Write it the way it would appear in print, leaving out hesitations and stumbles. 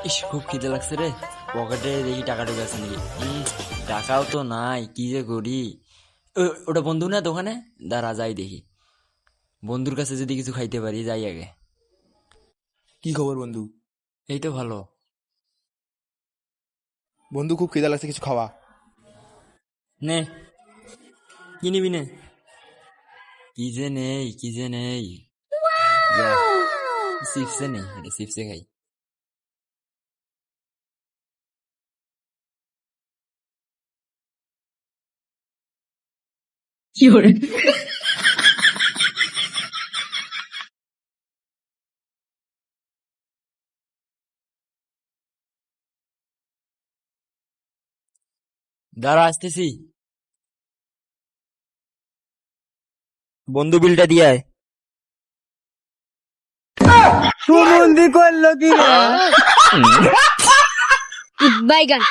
ইস, খুব খিদে লাগছে রে। পকেটে দেখি টাকা ঢুকে আছে নাকি। টাকাও তো নাই, কি যে করি। ওটা বন্ধু না দোকানে? দাঁড়া যাই দেখি, বন্ধুর কাছে যদি কিছু খাইতে পারি। যাই আগে। কি খবর বন্ধু? এই তো ভালো। বন্ধু খুব খিদা লাগছে, কিছু খাওয়া। নে, কি নিবি নে? কি যে নেই, কি যে নেই। যা, চিপসে নেই, এটা চিপসে খাই। দাঁড়া, আসতেছি। বন্ধু বিলটা দিয়ে আয়। সুমন্দি করলো কি রে? বাইগান।